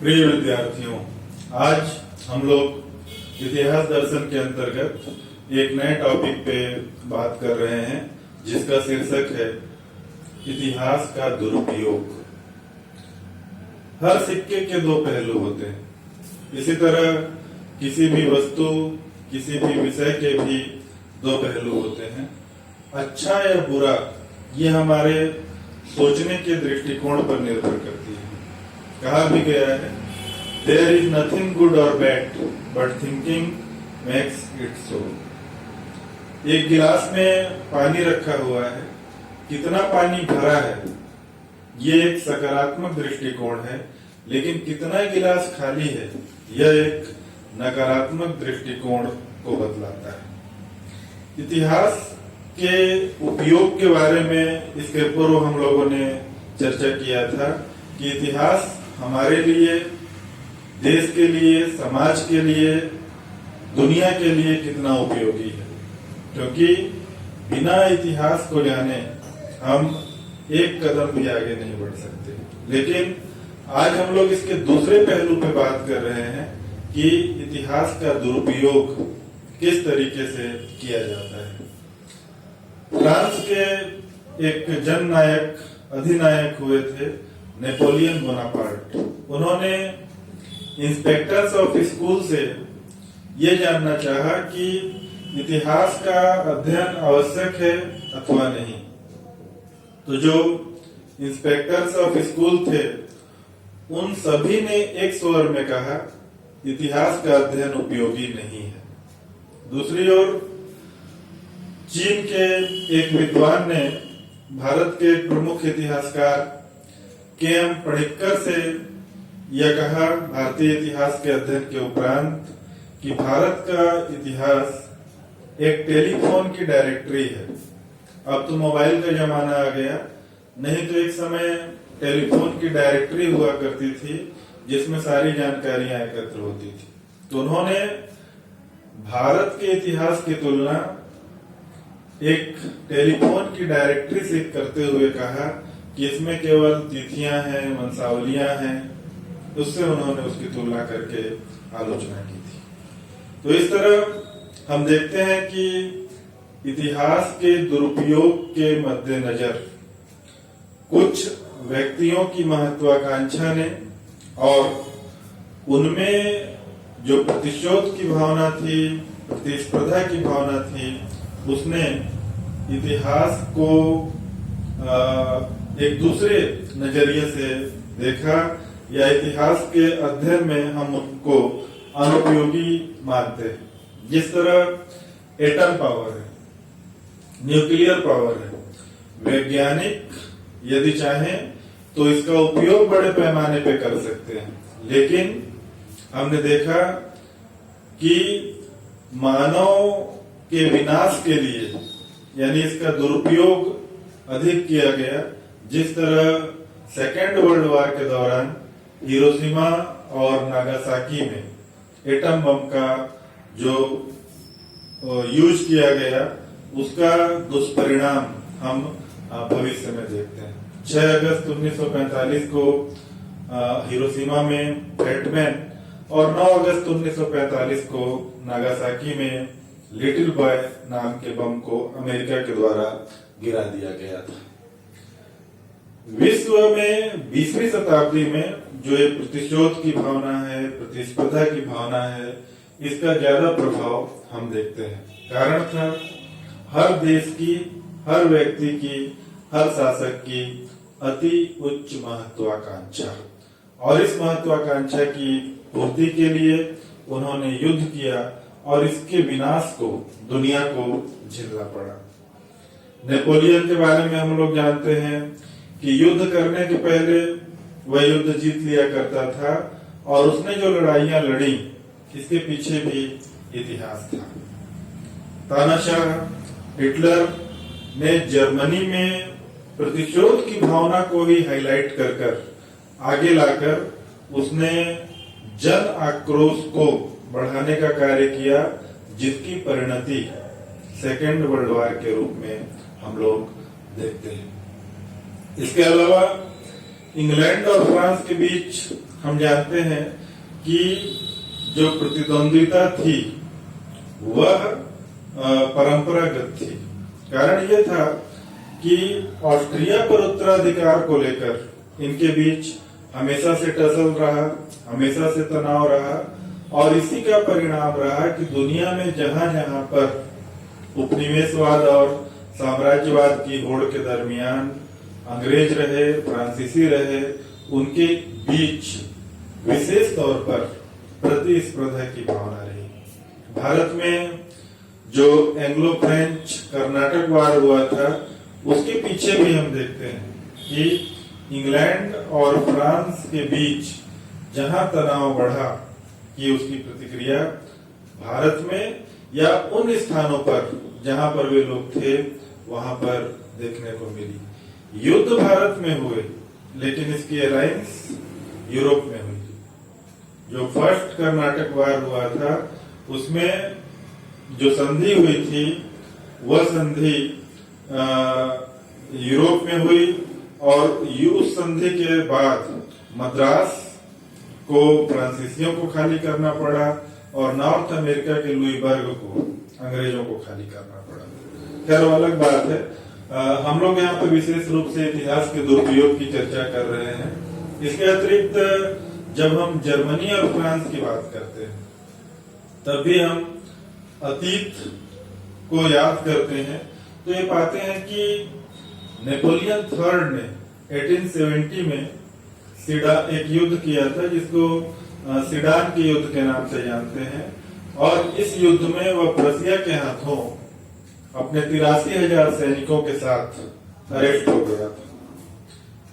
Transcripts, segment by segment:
प्रिय विद्यार्थियों, आज हम लोग इतिहास दर्शन के अंतर्गत एक नए टॉपिक पे बात कर रहे हैं जिसका शीर्षक है इतिहास का दुरुपयोग। हर सिक्के के दो पहलू होते हैं। इसी तरह किसी भी वस्तु, किसी भी विषय के भी दो पहलू होते हैं। अच्छा या बुरा ये हमारे सोचने के दृष्टिकोण पर निर्भर करती है। कहा भी गया है, देयर इज नथिंग गुड और bad but thinking makes it so. एक गिलास में पानी रखा हुआ है, कितना पानी भरा है ये एक सकारात्मक दृष्टिकोण है, लेकिन कितना गिलास खाली है यह एक नकारात्मक दृष्टिकोण को बतलाता है। इतिहास के उपयोग के बारे में इसके पूर्व हम लोगों ने चर्चा किया था कि इतिहास हमारे लिए, देश के लिए, समाज के लिए, दुनिया के लिए कितना उपयोगी है, क्योंकि बिना इतिहास को जाने हम एक कदम भी आगे नहीं बढ़ सकते। लेकिन आज हम लोग इसके दूसरे पहलू पे बात कर रहे हैं कि इतिहास का दुरुपयोग किस तरीके से किया जाता है। फ्रांस के एक जननायक, अधिनायक हुए थे नेपोलियन बोनापार्ट। उन्होंने इंस्पेक्टर्स ऑफ स्कूल से ये जानना चाहा कि इतिहास का अध्ययन आवश्यक है अथवा नहीं। तो जो इंस्पेक्टर्स ऑफ स्कूल थे उन सभी ने एक स्वर में कहा इतिहास का अध्ययन उपयोगी नहीं है। दूसरी ओर चीन के एक विद्वान ने भारत के प्रमुख इतिहासकार के.एम. पणिक्कर से यह कहा भारतीय इतिहास के अध्ययन के उपरांत कि भारत का इतिहास एक टेलीफोन की डायरेक्टरी है। अब तो मोबाइल का जमाना आ गया, नहीं तो एक समय टेलीफोन की डायरेक्टरी हुआ करती थी जिसमें सारी जानकारियां एकत्र होती थी। तो उन्होंने भारत के इतिहास की तुलना एक टेलीफोन की डायरेक्टरी से करते हुए कहा कि इसमें केवल तिथियां हैं, वंशावलियां हैं। उससे उन्होंने उसकी तुलना करके आलोचना की थी। तो इस तरह हम देखते हैं कि इतिहास के दुरुपयोग के मद्देनजर कुछ व्यक्तियों की महत्वाकांक्षा ने और उनमें जो प्रतिशोध की भावना थी, प्रतिस्पर्धा की भावना थी, उसने इतिहास को एक दूसरे नजरिए से देखा या इतिहास के अध्ययन में हम उनको अनुपयोगी मानते हैं। जिस तरह एटम पावर है, न्यूक्लियर पावर है, वैज्ञानिक यदि चाहें तो इसका उपयोग बड़े पैमाने पे कर सकते हैं, लेकिन हमने देखा कि मानव के विनाश के लिए यानी इसका दुरुपयोग अधिक किया गया। जिस तरह सेकेंड वर्ल्ड वॉर के दौरान हिरोशिमा और नागासाकी में एटम बम का जो यूज किया गया उसका दुष्परिणाम हम भविष्य में देखते हैं। 6 अगस्त 1945 को हिरोशिमा में फ्लैटमैन और 9 अगस्त 1945 को नागासाकी में लिटिल बॉय नाम के बम को अमेरिका के द्वारा गिरा दिया गया था। विश्व में 20वीं शताब्दी में जो एक प्रतिशोध की भावना है, प्रतिस्पर्धा की भावना है, इसका ज्यादा प्रभाव हम देखते हैं। कारण था हर देश की, हर व्यक्ति की, हर शासक की अति उच्च महत्वाकांक्षा, और इस महत्वाकांक्षा की पूर्ति के लिए उन्होंने युद्ध किया और इसके विनाश को दुनिया को झेलना पड़ा। नेपोलियन के बारे में हम लोग जानते हैं कि युद्ध करने के पहले वह युद्ध जीत लिया करता था और उसने जो लड़ाइयां लड़ी इसके पीछे भी इतिहास था। तानाशाह हिटलर ने जर्मनी में प्रतिशोध की भावना को ही हाईलाइट कर कर आगे लाकर उसने जन आक्रोश को बढ़ाने का कार्य किया, जिसकी परिणति सेकेंड वर्ल्ड वॉर के रूप में हम लोग देखते हैं। इसके अलावा इंग्लैंड और फ्रांस के बीच हम जानते हैं कि जो प्रतिद्वंद्विता थी वह परंपरागत थी। कारण यह था कि ऑस्ट्रिया पर उत्तराधिकार को लेकर इनके बीच हमेशा से टसल रहा, हमेशा से तनाव रहा, और इसी का परिणाम रहा कि दुनिया में जहां जहां पर उपनिवेशवाद और साम्राज्यवाद की होड़ के दरमियान अंग्रेज रहे, फ्रांसीसी रहे, उनके बीच विशेष तौर पर प्रतिस्पर्धा की भावना रही। भारत में जो एंग्लो फ्रेंच कर्नाटक वार हुआ था, उसके पीछे भी हम देखते हैं कि इंग्लैंड और फ्रांस के बीच जहां तनाव बढ़ा कि उसकी प्रतिक्रिया भारत में या उन स्थानों पर जहां पर वे लोग थे वहां पर देखने को मिली। युद्ध भारत में हुए, लेकिन इसकी अलायंस यूरोप में हुई। जो फर्स्ट कर्नाटक वार हुआ था उसमें जो संधि हुई थी वह संधि यूरोप में हुई, और उस संधि के बाद मद्रास को फ्रांसीसियों को खाली करना पड़ा और नॉर्थ अमेरिका के लुईबर्ग को अंग्रेजों को खाली करना पड़ा। खैर अलग बात है। हम लोग यहाँ पे विशेष रूप से इतिहास के दुरुपयोग की चर्चा कर रहे हैं। इसके अतिरिक्त जब हम जर्मनी और फ्रांस की बात करते हैं तब भी हम अतीत को याद करते हैं तो ये पाते हैं कि नेपोलियन थर्ड ने 1870 में एक युद्ध किया था जिसको सीडान के युद्ध के नाम से जानते हैं, और इस युद्ध में वह प्रसिया के हाथों अपने 83,000 सैनिकों के साथ अरेस्ट हो गया था।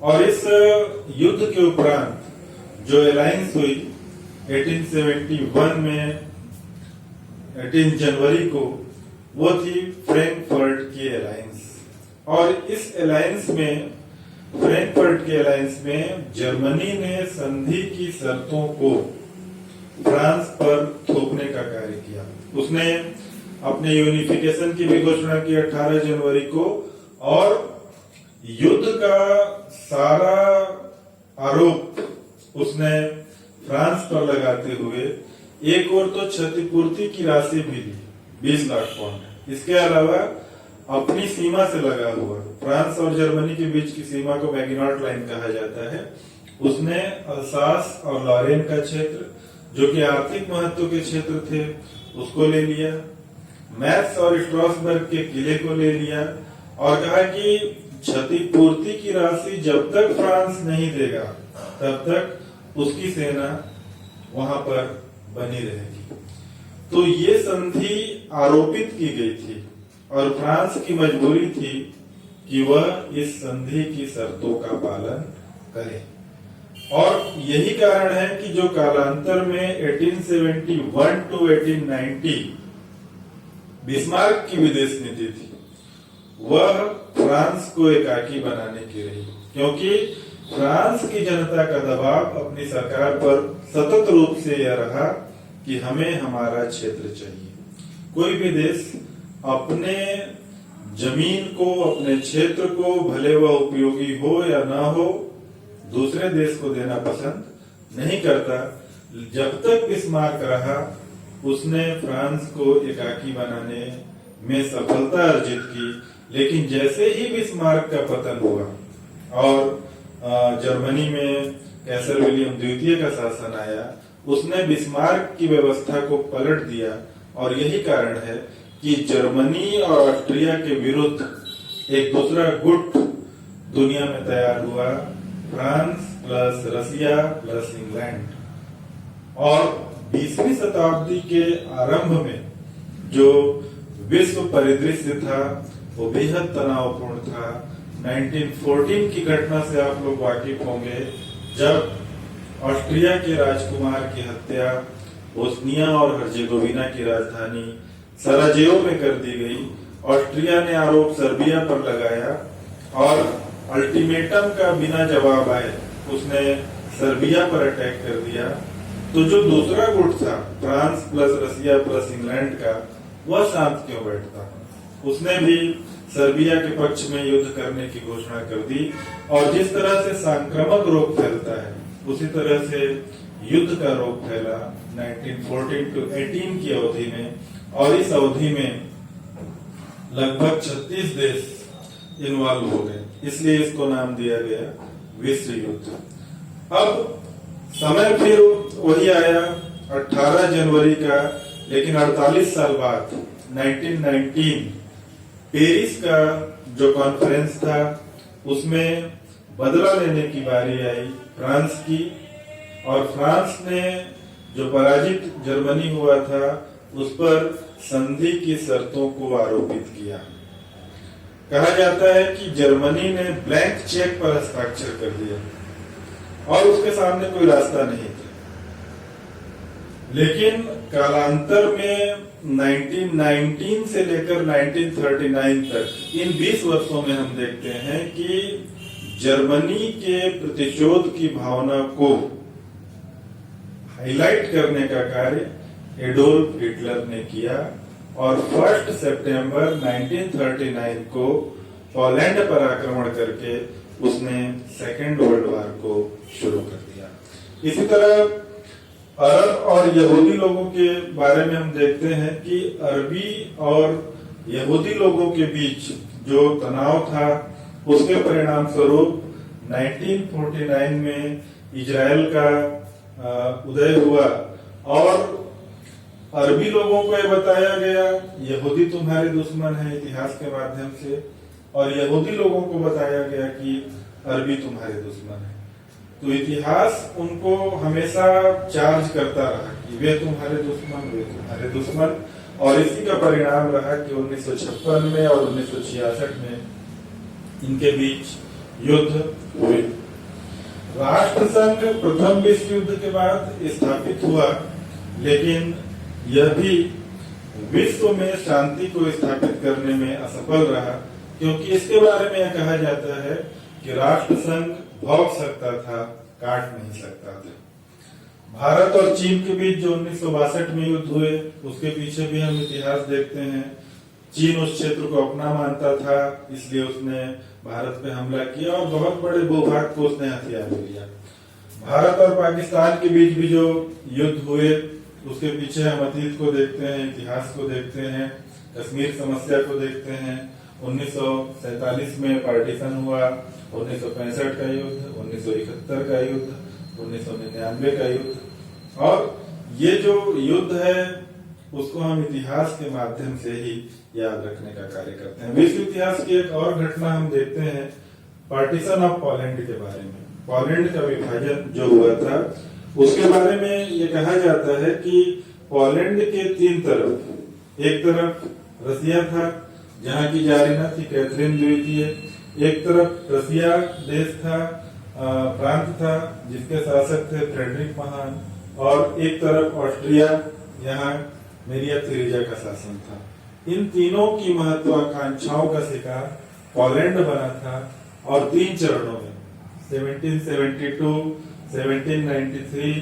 और इस युद्ध के उपरांत जो अलायंस हुई 1871 में 18 जनवरी को, वो थी फ्रैंकफर्ट की अलायंस। और इस अलायंस में, फ्रैंकफर्ट के अलायंस में जर्मनी ने संधि की शर्तों को फ्रांस पर थोपने का कार्य किया। उसने अपने यूनिफिकेशन की भी घोषणा की 18 जनवरी को, और युद्ध का सारा आरोप उसने फ्रांस पर लगाते हुए एक और तो क्षतिपूर्ति की राशि भी दी 20 लाख पाउंड। इसके अलावा अपनी सीमा से लगा हुआ, फ्रांस और जर्मनी के बीच की सीमा को मैगिनॉट लाइन कहा जाता है, उसने अल्सास और लॉरेन का क्षेत्र जो कि आर्थिक महत्व के क्षेत्र थे उसको ले लिया, मैथ्स और स्ट्रासबर्ग के किले को ले लिया, और कहा कि क्षतिपूर्ति की राशि जब तक फ्रांस नहीं देगा तब तक उसकी सेना वहां पर बनी रहेगी। तो ये संधि आरोपित की गई थी और फ्रांस की मजबूरी थी कि वह इस संधि की शर्तों का पालन करे। और यही कारण है कि जो कालांतर में 1871 टू 1890 बिस्मार्क की विदेश नीति थी वह फ्रांस को एकाकी बनाने की रही, क्योंकि फ्रांस की जनता का दबाव अपनी सरकार पर सतत रूप से यह रहा कि हमें हमारा क्षेत्र चाहिए। कोई भी देश अपने जमीन को, अपने क्षेत्र को, भले वह उपयोगी हो या ना हो, दूसरे देश को देना पसंद नहीं करता। जब तक बिस्मार्क रहा उसने फ्रांस को एकाकी बनाने में सफलता अर्जित की, लेकिन जैसे ही बिस्मार्क का पतन हुआ और जर्मनी में कैसर विलियम द्वितीय का शासन आया, उसने बिस्मार्क की व्यवस्था को पलट दिया। और यही कारण है कि जर्मनी और ऑस्ट्रिया के विरुद्ध एक दूसरा गुट दुनिया में तैयार हुआ, फ्रांस प्लस रसिया प्लस इंग्लैंड। और 20वीं शताब्दी के आरंभ में जो विश्व परिदृश्य था वो बेहद तनावपूर्ण था। 1914 की घटना से आप लोग वाकिफ होंगे, जब ऑस्ट्रिया के राजकुमार की हत्या बोस्निया और हर्जेगोविना की राजधानी सराजेवो में कर दी गई। ऑस्ट्रिया ने आरोप सर्बिया पर लगाया और अल्टीमेटम का बिना जवाब आए उसने सर्बिया पर अटैक कर दिया। तो जो दूसरा गुट था फ्रांस प्लस रसिया प्लस इंग्लैंड का, वह शांत क्यों बैठता? उसने भी सर्बिया के पक्ष में युद्ध करने की घोषणा कर दी। और जिस तरह से संक्रामक रोग फैलता है उसी तरह से युद्ध का रोग फैला 1914 to 18 की अवधि में, और इस अवधि में लगभग 36 देश इन्वॉल्व हो गए, इसलिए इसको नाम दिया गया विश्व युद्ध। अब समय फिर वही आया 18 जनवरी का, लेकिन 48 साल बाद 1919 पेरिस का जो कॉन्फ्रेंस था उसमें बदला लेने की बारी आई फ्रांस की, और फ्रांस ने जो पराजित जर्मनी हुआ था उस पर संधि की शर्तों को आरोपित किया। कहा जाता है कि जर्मनी ने ब्लैंक चेक पर हस्ताक्षर कर दिया और उसके सामने कोई रास्ता नहीं था। लेकिन कालांतर में 1919 से लेकर 1939 तक इन 20 वर्षों में हम देखते हैं कि जर्मनी के प्रतिशोध की भावना को हाईलाइट करने का कार्य एडोल्फ हिटलर ने किया, और 1 सितंबर 1939 को पोलैंड पर आक्रमण करके उसने सेकेंड वर्ल्ड वॉर को शुरू कर दिया। इसी तरह अरब और यहूदी लोगों के बारे में हम देखते हैं कि अरबी और यहूदी लोगों के बीच जो तनाव था उसके परिणाम स्वरूप 1949 में इजराइल का उदय हुआ, और अरबी लोगों को यह बताया गया यहूदी तुम्हारे दुश्मन है इतिहास के माध्यम से, और यहूदी लोगों को बताया गया कि अरबी तुम्हारे दुश्मन है। तो इतिहास उनको हमेशा चार्ज करता रहा कि वे तुम्हारे दुश्मन, और इसी का परिणाम रहा कि 1956 में और 1966 में इनके बीच युद्ध हुए। राष्ट्रसंघ प्रथम विश्व युद्ध के बाद स्थापित हुआ, लेकिन यह भी विश्व में शांति को स्थापित करने में असफल रहा, क्योंककि इसके बारे में यह कहा जाता है कि राष्ट्रसंघ भौंक सकता था, काट नहीं सकता था। भारत और चीन के बीच जो 1962 में युद्ध हुए उसके पीछे भी हम इतिहास देखते हैं। चीन उस क्षेत्र को अपना मानता था, इसलिए उसने भारत पे हमला किया और बहुत बड़े भूभाग को उसने हथियार ले लिया। भारत और पाकिस्तान के बीच भी जो युद्ध हुए उसके पीछे हम अतीत को देखते हैं, इतिहास को देखते हैं, कश्मीर समस्या को देखते हैं। 1947 में पार्टीशन हुआ, 1965 का युद्ध, 1971 का युद्ध, 1999 का युद्ध, और ये जो युद्ध है उसको हम इतिहास के माध्यम से ही याद रखने का कार्य करते हैं। विश्व इतिहास की एक और घटना हम देखते हैं पार्टीशन ऑफ पोलैंड के बारे में। पोलैंड का विभाजन जो हुआ था उसके बारे में ये कहा जाता है कि पोलैंड के 3 तरफ, एक तरफ रसिया था जहाँ की जारीना थी कैथरीन द्वितीय, एक तरफ रसिया देश था, प्रांत था जिसके शासक थे फ्रेडरिक महान, और एक तरफ ऑस्ट्रिया, यहाँ मेरिया थेरेजा का शासन था। इन तीनों की महत्वाकांक्षाओं का शिकार पोलैंड बना था, और 3 चरणों में 1772, 1793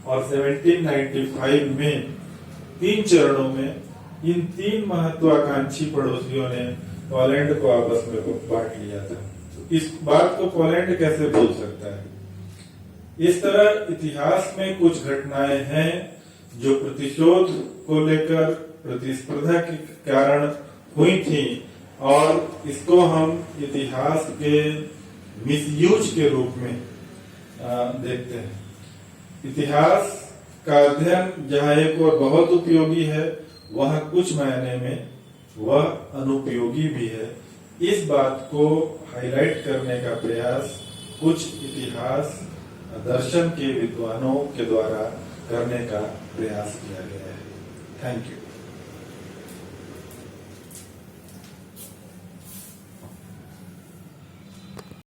और 1795 में 3 चरणों में इन 3 महत्वाकांक्षी पड़ोसियों ने पोलैंड को आपस में बांट लिया था। इस बात को पोलैंड कैसे भूल सकता है? इस तरह इतिहास में कुछ घटनाएं हैं जो प्रतिशोध को लेकर प्रतिस्पर्धा के कारण हुई थी, और इसको हम इतिहास के मिसयूज के रूप में देखते हैं। इतिहास का अध्ययन जहाँ एक और बहुत उपयोगी है, वह कुछ मायने में वह अनुपयोगी भी है। इस बात को हाईलाइट करने का प्रयास कुछ इतिहास दर्शन के विद्वानों के द्वारा करने का प्रयास किया गया है। Thank you.